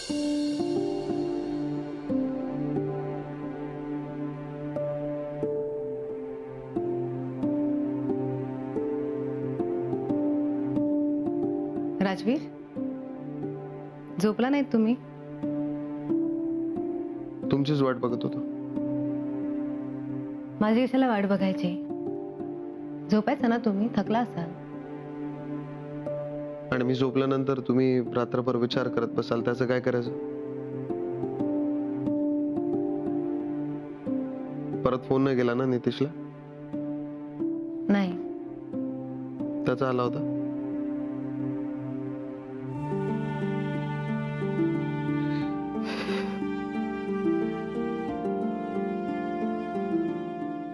राजवीर, झोपला नाहीत तुम्ही? तुमचीच वाट बघत होतो. माझी कशाला वाट बघायची? झोपायचं ना तुम्ही, थकला असाल. आणि मी झोपल्यानंतर तुम्ही रात्रभर विचार करत बसाल, त्याचं काय करायचं? परत फोन नाही गेला ना नितीशला? नाही. त्याचा आला होता.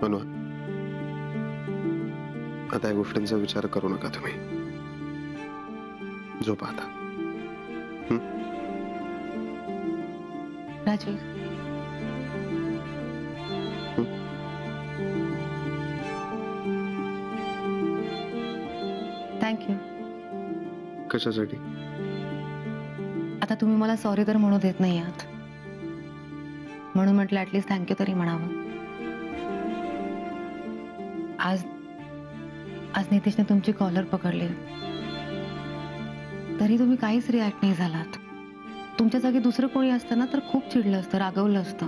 मनवा, आता या गोष्टींचा विचार करू नका तुम्ही. झोपा आता. राजवीर, थँक्यू. कशासाठी? आता तुम्ही मला सॉरी तर म्हणू देत नाही आहात, म्हणून म्हटलं ऍटलीस्ट थँक्यू तरी म्हणावं. आज आज नितीशने तुमची कॉलर पकडली, तरी तुम्ही काहीच रिॲक्ट नाही झालात. तुमच्या जागी दुसरं कोणी असतं ना तर खूप चिडलं असतं, रागवलं असतं.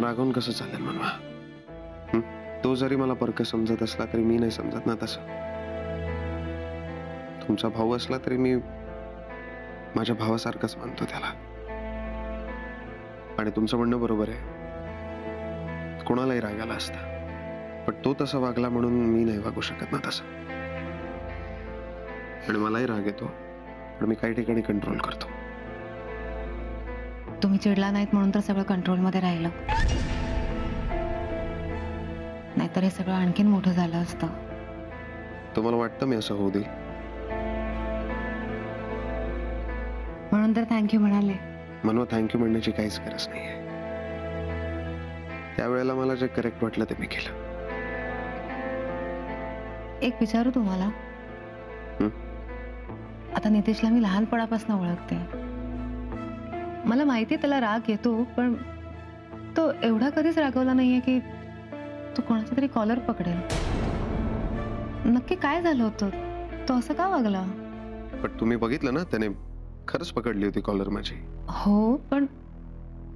रागवून कसं चालेल मनवा? तो जरी मला परक समजत असला तरी मी नाही समजत ना तसं. तुमचा भाऊ असला तरी मी माझ्या भावासारखाच मानतो त्याला. आणि तुमचं म्हणणं बरोबर आहे, कोणालाही राग आला असता, पण तो तसा वागला म्हणून मी नाही वागू शकत ना तसं. आणि मलाही राग येतो, पण मी काही ठिकाणी कंट्रोल करतो. तुम्ही चिडला नाहीत म्हणून तर सगळं कंट्रोलमध्ये राहिलं, नाहीतर हे सगळं आणखीन मोठं झालं असतं. तुम्हाला वाटतं मी असं होऊ देईल? म्हणून तर थँक्यू म्हणाले. मनवा, थँक्यू म्हणण्याची काहीच गरज नाहीये. त्यावेळेला मला जे करेक्ट वाटलं ते मी केलं. एक विचारू तुम्हाला? आता नितीशला मी लहानपणापासून ओळखते. मला माहिती त्याला राग येतो, पण तो एवढा कधीच रागवला नाहीये की तो कोणाचा तरी कॉलर पकडेल. नक्की काय झालं होतं? तो असं का वागला? पण तुम्ही बघितलं ना, त्याने खरंच पकडली होती कॉलर माझी. हो, पण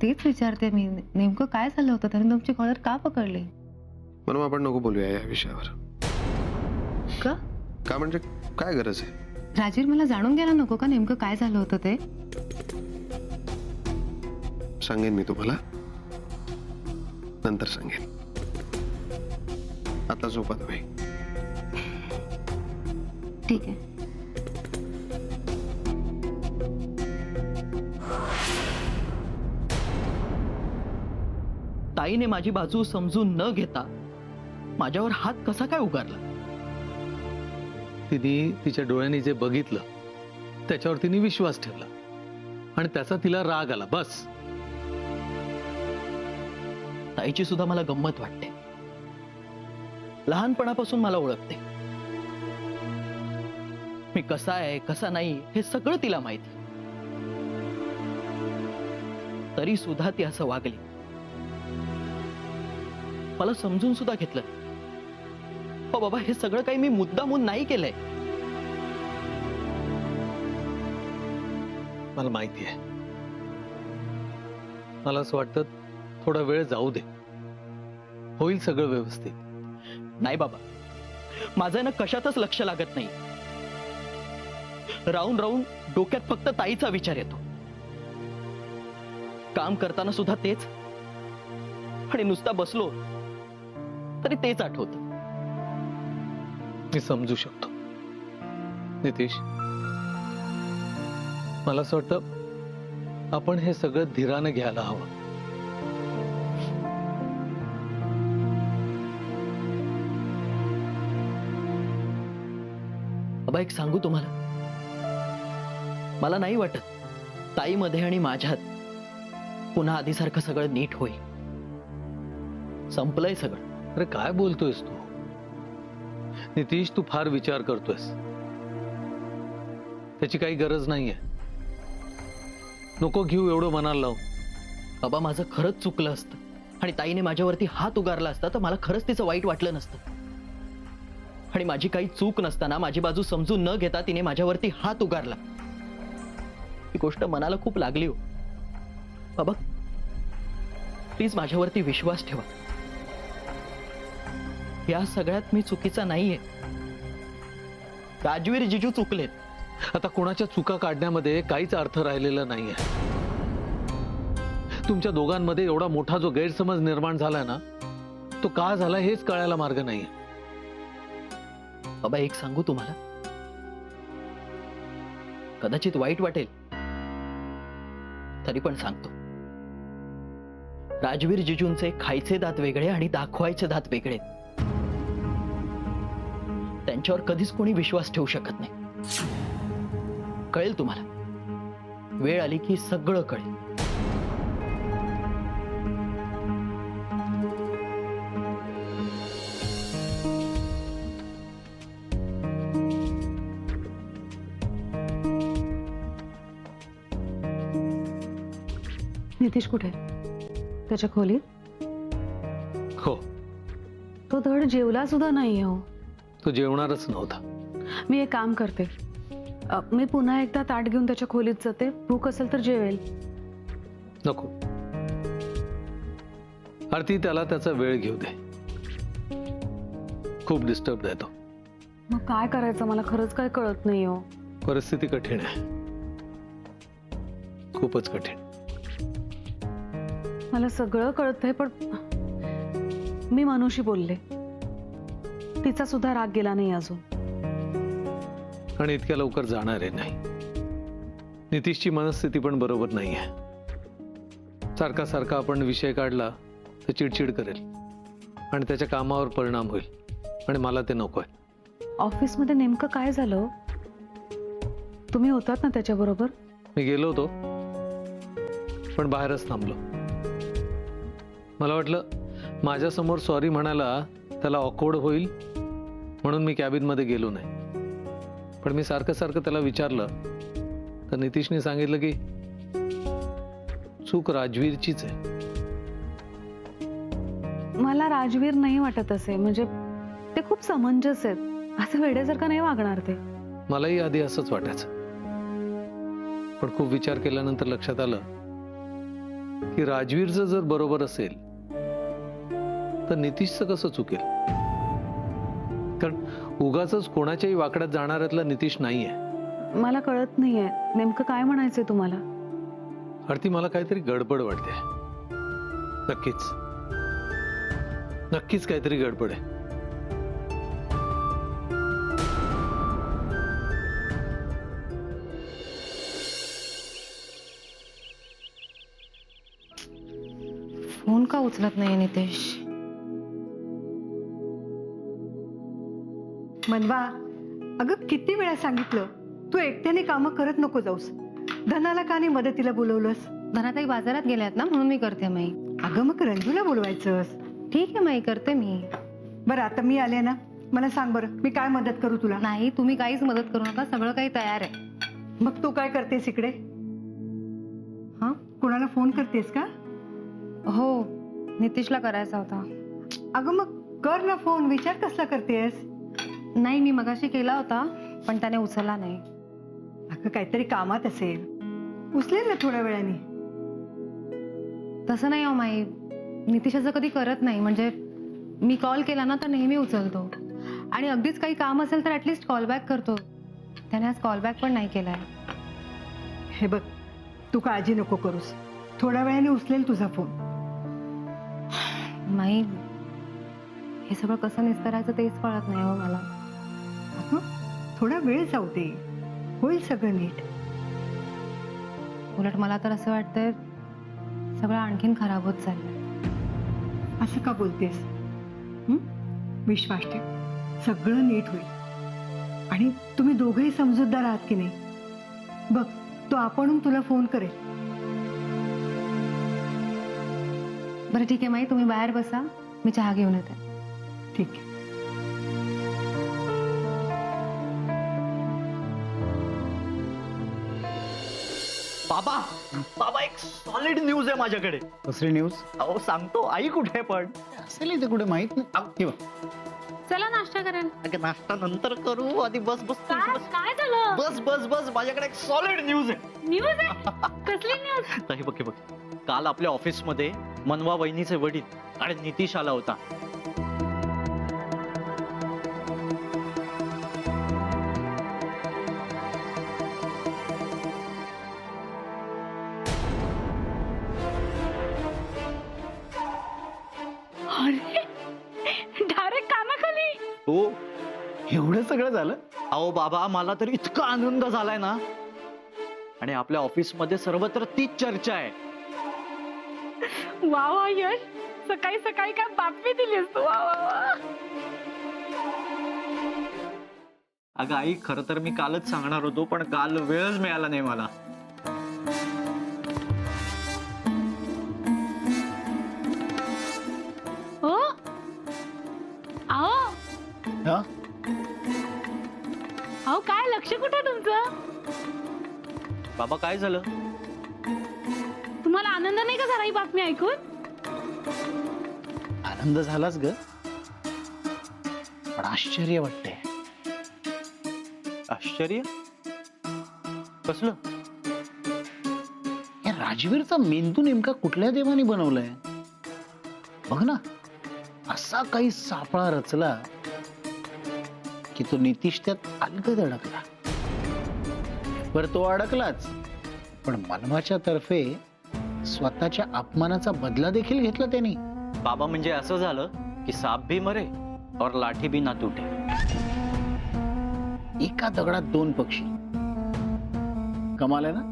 तेच विचारते मी, नेमकं काय झालं होतं? त्याने तुमची कॉलर का पकडली? म्हणून आपण नको बोलूया या विषयावर. का म्हणजे काय गरज आहे? राजीर, मला जाणून घ्यायला नको का नेमकं काय झालं होतं ते? सांगेन मी तुम्हाला, नंतर सांगेन. आता झोपा तुम्ही. ठीक आहे. ताईने माझी बाजू समजून न घेता माझ्यावर हात कसा काय उगारला? तिने तिच्या डोळ्यांनी जे बघितलं त्याच्यावर तिने विश्वास ठेवला आणि त्याचा तिला राग आला, बस. ताईची सुद्धा मला गंमत वाटते. लहानपणापासून मला ओळखते. मी कसा आहे कसा नाही हे सगळं तिला माहिती. तरी सुद्धा ती असं वागली. मला समजून सुद्धा घेतलं. हो बाबा, हे सगळं काही मी मुद्दामून नाही केलंय. मला माहिती आहे. मला असं वाटतं थोडा वेळ जाऊ दे, होईल सगळं व्यवस्थित. नाही बाबा, माझं ना कशातच लक्ष लागत नाही. राहून राहून डोक्यात फक्त ताईचा विचार येतो. काम करताना सुद्धा तेच, आणि नुसता बसलो तरी तेच आठवतं. मी समजू शकतो नितीश. मला असं वाटतं आपण हे सगळं धीराने घ्यायला हवं. बाबा, एक सांगू तुम्हाला, मला नाही वाटत ताईमध्ये आणि माझ्यात पुन्हा आधीसारखं सगळं नीट होईल. संपलंय सगळं. अरे काय बोलतोयस तू नितीश? तू फार विचार करतोयस, त्याची काही गरज नाहीये. नको घेऊ एवढं मनाला लावून. बाबा माझं खरंच चुकलं असतं आणि ताईने माझ्यावरती हात उगारला असता तर मला खरंच तिचं वाईट वाटलं नसतं. आणि माझी काही चूक नसताना, माझी बाजू समजून न घेता तिने माझ्यावरती हात उगारला. ही गोष्ट मनाला खूप लागली हो. बाबा प्लीज माझ्यावरती विश्वास ठेवा. या सगळ्यात मी चुकीचा नाहीये. राजवीर जिजू चुकलेत. आता कोणाच्या चुका काढण्यामध्ये काहीच अर्थ राहिलेला नाहीये. तुमच्या दोघांमध्ये एवढा मोठा जो गैरसमज निर्माण झालाय ना, तो का झाला हेच कळायला मार्ग नाहीये. बाबा एक सांगू तुम्हाला, कदाचित वाईट वाटेल तरी पण सांगतो. राजवीर जिजूंचे खायचे दात वेगळे आणि दाखवायचे दात वेगळे. त्यांच्यावर कधीच कोणी विश्वास ठेवू शकत नाही. कळेल तुम्हाला, वेळ आली की सगळं कळेल. नितीश कुठे? त्याच्या खोलीत? हो, तो धड जेवला सुद्धा नाही हो. तो जेवणारच नव्हता. मी एक काम करते, मी पुन्हा एकदा ताट घेऊन त्याच्या खोलीत जाते. भूक असेल तर जेवेल. नको आरती, त्याला त्याचा वेळ घेऊ दे. खूप डिस्टर्ब आहे तो. मग काय करायचं मला खरंच काय कळत नाही हो. परिस्थिती कठीण आहे, खूपच कठीण. मला सगळं कळतंय, पण मी मनुशी बोलले. तिचा सुद्धा राग गेला नाही अजून. आणि इतक्या लवकर जाणारे नाही. नितीशची मनस्थिती पण बरोबर नाहीये. सारखा सारखा आपण विषय काढला तर चिडचिड करेल आणि त्याच्या कामावर परिणाम होईल, आणि मला ते नकोय. ऑफिसमध्ये नेमकं काय झालं? तुम्ही होतात ना त्याच्याबरोबर? मी गेलो होतो, पण बाहेरच थांबलो. मला वाटलं माझ्यासमोर सॉरी म्हणायला त्याला ऑकवर्ड होईल, म्हणून मी कॅबिनमध्ये गेलो नाही. पण मी सारखं सारखं त्याला विचारलं तर नितीशने सांगितलं की चूक राजवीरचीच आहे. मला राजवीर नाही वाटत असे. म्हणजे ते खूप समंजस आहेत. असं वेड्यासारखं नाही वागणार ते. मलाही आधी असंच वाटायचं, पण खूप विचार केल्यानंतर लक्षात आलं की राजवीरचं जर बरोबर असेल तर नितीशचं कसं चुकेल. कारण उगाचच कोणाच्याही वाकड्यात जाणाऱ्यातला नितीश नाहीये. मला कळत नाहीये नेमकं काय म्हणायचंय तुम्हाला. आरती, मला काहीतरी गडबड वाटते. नक्कीच नक्कीच काहीतरी गडबड आहे. फोन का उचलत नाही नितेश? मनवा, अगं किती वेळा सांगितलं तू एकट्याने कामं करत नको जाऊस. धनाला का नाही मदतीला बोलवलंस? धनाताई बाजारात गेल्यात ना, म्हणून मी करते. माई, अगं मग रंजूला बोलवायचंस. ठीक आहे माई, करते मी. बरं आता मी आले ना, मला सांग बरं मी काय मदत करू तुला? नाही, तुम्ही काहीच मदत करू नका. सगळं काही तयार आहे. मग तू काय करतेस इकडे? हा, कोणाला फोन करतेस का? हो, नितीशला करायचा होता. अगं मग कर ना फोन. विचार कसला करतेस? नाही, मी मगाशी केला होता पण त्याने उचलला नाही. अगं काहीतरी कामात असेल, उचलेल ना थोड्या वेळाने. तसं नाही हो माई, नितीश असं कधी करत नाही. म्हणजे मी कॉल केला ना तर नेहमी उचलतो, आणि अगदीच काही काम असेल तर ऍटलिस्ट कॉल बॅक करतो. त्याने आज कॉल बॅक पण नाही केलाय. हे बघ, तू काळजी नको करूस. थोड्या वेळाने उचलेल तुझा फोन. माई, हे सगळं कसं निस्तरायचं तेच कळत नाही हो मला. अगं थोडा वेळ जाऊ दे, होईल सगळं नीट. उलट मला तर असं वाटतंय सगळं आणखीन खराब होत चाललंय. असं का बोलतेस? विश्वास ठेव, सगळं नीट होईल. आणि तुम्ही दोघेही समजूतदार आहात की नाही? बघ, तो आपणहून तुला फोन करेल. बरं ठीक आहे माई, तुम्ही बाहेर बसा, मी चहा घेऊन येते. ठीक आहे. बाबा बाबा एक सॉलिड न्यूज आहे माझ्याकडे. दुसरी न्यूज अहो सांगतो, आई कुठे आहे पण? असेल इथे कुठे माहित नाही हे बघ. चला नाश्ता करायला. अगं नाश्ता नंतर करू, आधी बस बस तू बस. काय झालं? बस बस बस माझ्याकडे एक सॉलिड न्यूज आहे. न्यूज आहे? कसली न्यूज? तर हे बघ हे बघ, काल आपल्या ऑफिसमध्ये मनवा वहिनीचे वडील आणि नितीश आला होता. अरे डायरेक्ट कानाखाली. हो. एवढं सगळं झालं. अहो बाबा, मला तर इतका आनंद झालाय ना. आणि आपल्या ऑफिसमध्ये सर्वत्र तीच चर्चा आहे. वा वा यश, सकाळी सकाळी काय बातमी दिलीस तू. वा वा वा. अगं आई, खरं तर मी कालच सांगणार होतो, पण काल वेळच मिळाला नाही मला. हो अहो हा? अहो काय लक्ष कुठे तुमचं? बाबा काय झालं? तुम्हाला आनंद नाही का झाला ही बातमी ऐकून? आनंद झालाच ग, पण आश्चर्य वाटतंय. आश्चर्य कसलं? या राजवीरचा मेंदू नेमका कुठल्या देवाने बनवलाय? बघ ना, असा काही सापळा रचला की तो नितीश त्यात अलगद अडकला. बरं तो अडकलाच, पण मनवाच्या तर्फे स्वतःच्या अपमानाचा बदला देखील घेतला त्यांनी. बाबा म्हणजे असं झालं की साप भी मरे और लाठी भी ना तुटे. एका दगडात दोन पक्षी. कमाल आहे ना.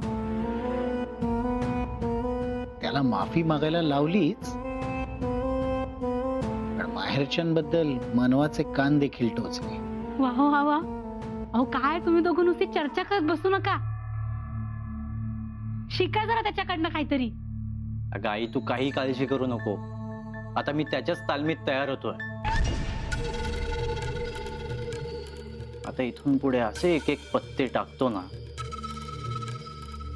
त्याला माफी मागायला लावलीच, पण माहेरच्यांबद्दल मनवाचे कान देखील टोचले. वा वा वा. अहो काय तुम्ही दोघं नुसती चर्चा करत बसू नका, शिका जरा त्याच्याकडनं काहीतरी. अगं आई, तू काही काळजी करू नको. आता मी त्याच्याच तालमीत तयार होतोय. आता इथून पुढे असे एक एक पत्ते टाकतो ना,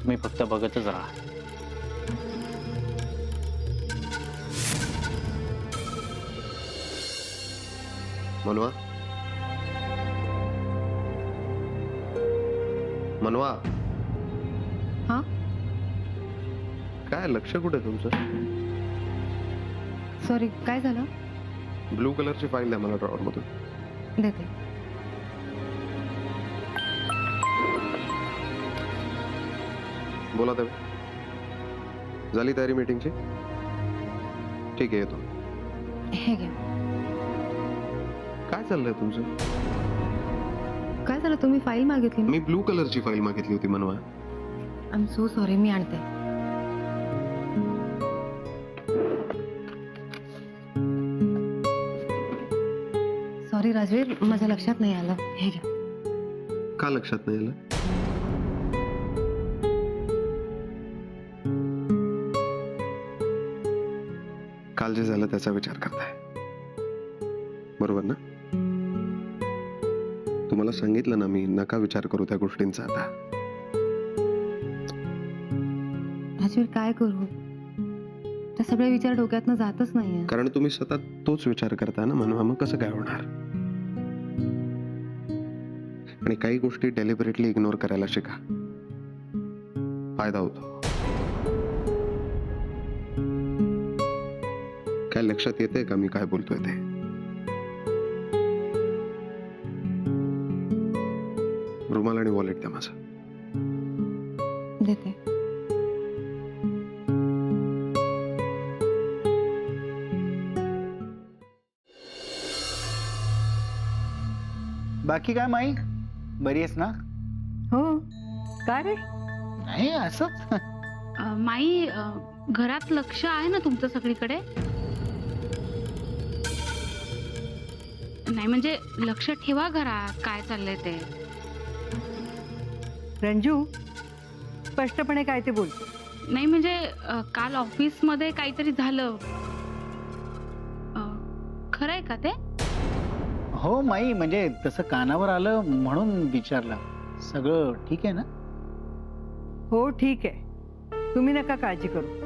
तुम्ही फक्त बघतच राहा. मनवा, मनवा, हा काय लक्ष कुठे तुमचं? सॉरी, काय झालं? ब्लू कलरची फाईल द्या मला ड्रॉवर मधून. देते. बोला तवे. झाली तयारी मीटिंगची? ठीक आहे, येतो. हे घ्या. काय चाललंय तुमचं? काय झालं? तुम्ही फाईल मागितली ना? मी ब्लू कलरची फाईल मागितली होती मनवा. आय एम सो सॉरी, मी आणते. सॉरी राजवीर, माझ्या लक्षात नाही आलं. हे घ्या. का लक्षात नाही आलं? काल जे झालं त्याचा विचार करताय, बरोबर ना? तुम्हाला सांगितलं ना मी, नका विचार करू त्या गोष्टींचा आता. राजवीर काय करू? त्या सगळे विचार डोक्यातनं जातच नाहीये. कारण तुम्ही सतत तोच विचार करता ना मनवा, मग कसं काय होणार? आणि काही गोष्टी डेलिबरेटली इग्नोर करायला शिका, फायदा होतो. काय लक्षात येतंय का मी काय बोलतोय ते? रुमाल आणि वॉलेट द्या माझं. देते. बाकी काय माई, बरी आहेस ना? हो. का रे? नाही असंच. माई, घरात लक्ष आहे ना तुमचं सगळीकडे? नाही म्हणजे लक्ष ठेवा घरात काय चाललंय ते. रंजू, स्पष्टपणे काय ते बोल. नाही म्हणजे काल ऑफिस मध्ये काहीतरी झालं. खरंय का ते? हो माई, म्हणजे तसं कानावर आलं म्हणून विचारलं. सगळं ठीक आहे ना? हो ठीक आहे, तुम्ही नका काळजी करू.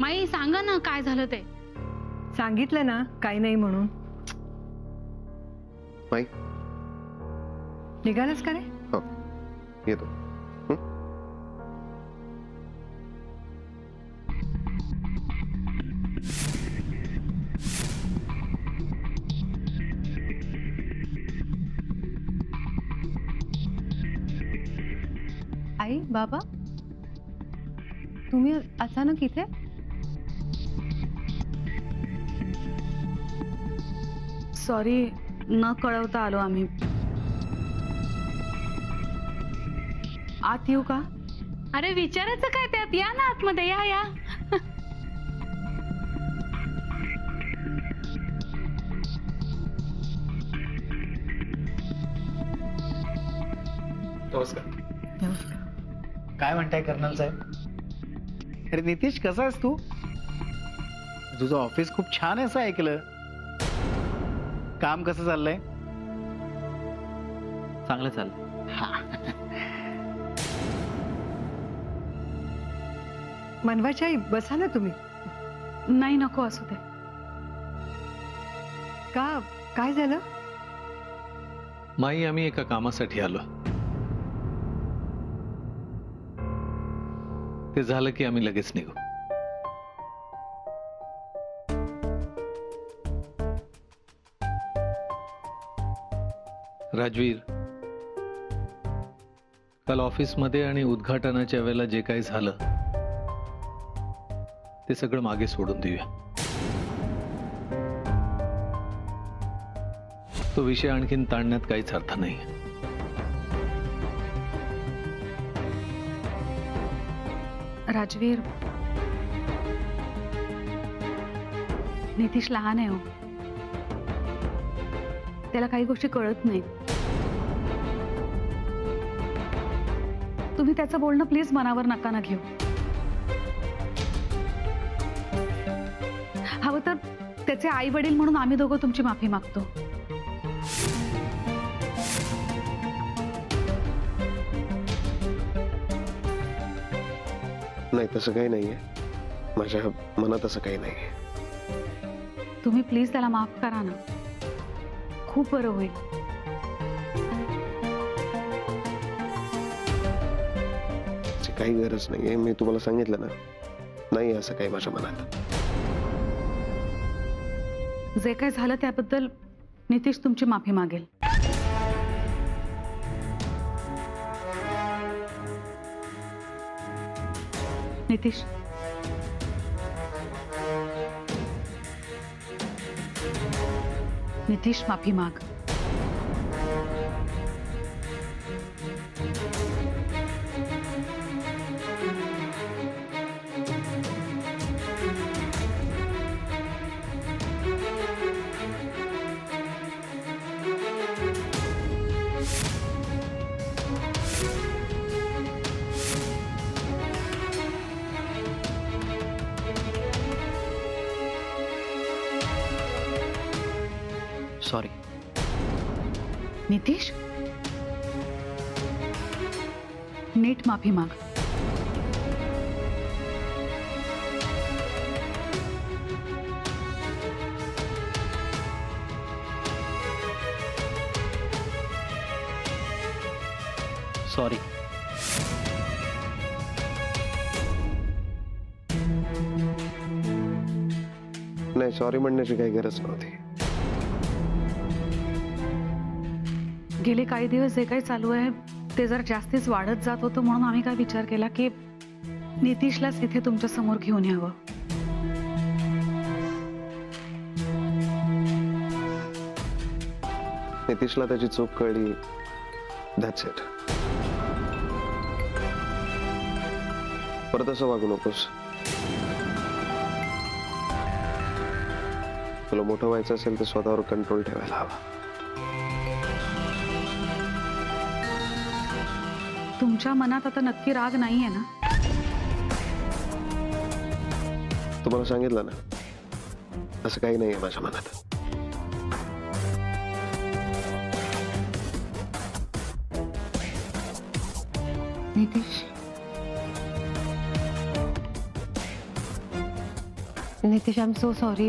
माई सांगा ना काय झालं ते. सांगितलं ना काही नाही म्हणून. माई निघालास का रे? हो येतो. हं? आई बाबा तुम्ही अचानक इथे? सॉरी, न कळवता आलो आम्ही. आत येऊ का? अरे विचारायचं काय त्यात, या ना आतमध्ये, या या. काय म्हणताय कर्नल साहेब? अरे नितीश, कसा आहेस तू? तुझं ऑफिस खूप छान आहे असं ऐकलं. काम कसं चाललंय? चांगलं चाललं. मनवाची आई बसा ना तुम्ही. नाही नको असू दे. का काय झालं? माई, आम्ही एका कामासाठी आलो. ते झालं की आम्ही लगेच निघू. राजवीर, काल ऑफिसमध्ये आणि उद्घाटनाच्या वेळेला जे काही झालं ते सगळं मागे सोडून देऊया. तो विषय आणखीन ताणण्यात काहीच अर्थ नाही. राजवीर, नितीश लहान आहे हो. त्याला काही गोष्टी कळत नाहीत. तुम्ही त्याचं बोलणं प्लीज मनावर नका ना घेऊ. हवं तर त्याचे आई वडील म्हणून आम्ही दोघं तुमची माफी मागतो. नाही तसं काही नाहीये. माझ्या मनात असं काही नाहीये. तुम्ही प्लीज त्याला माफ करा ना. खूप बरं होईल. त्याची काही गरज नाहीये. मी तुम्हाला सांगितलं ना, नाही असं काही माझ्या मनात. जे काय झालं त्याबद्दल नितीश तुमची माफी मागेल. नितीश, नितीश माफी माग. सॉरी. नितीश, नीट माफी माग. सॉरी. नाही, सॉरी म्हणण्याची काही गरज नव्हती. गेले काही दिवस जे काही चालू आहे ते जर जास्तीच वाढत जात होतं, म्हणून आम्ही काय विचार केला की नितीशलाच इथे तुमच्या समोर घेऊन यावं. नितीशला त्याची चूक कळली. That's it. परत असं वागू नकोस. तुला मोठं व्हायचं असेल तर स्वतःवर कंट्रोल ठेवायला हवा. तुमच्या मनात आता नक्की राग नाहीये ना? तुम्हाला सांगितलं ना, असं काही नाहीये माझ्या मनात. Nitish, Nitish, I am so sorry.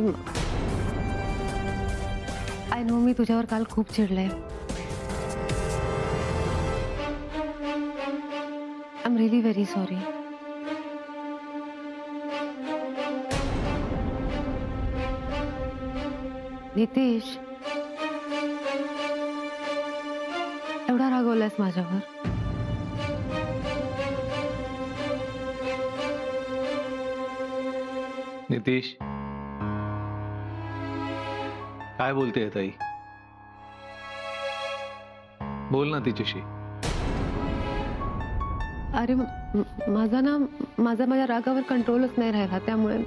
I know मी तुझ्यावर काल खूप चिडले. I am really very sorry. Nitish, एवढा रागवलायस माझ्यावर? नितीश, काय बोलते ताई? बोल ना तिच्याशी. अरे माझ्या रागावर कंट्रोलच नाही राहिला, त्यामुळे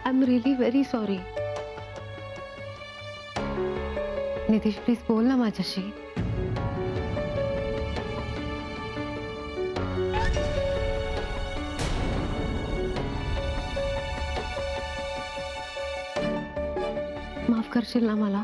I am really very sorry. Nitish, please बोल ना माझ्याशी. माफ करशील ना मला?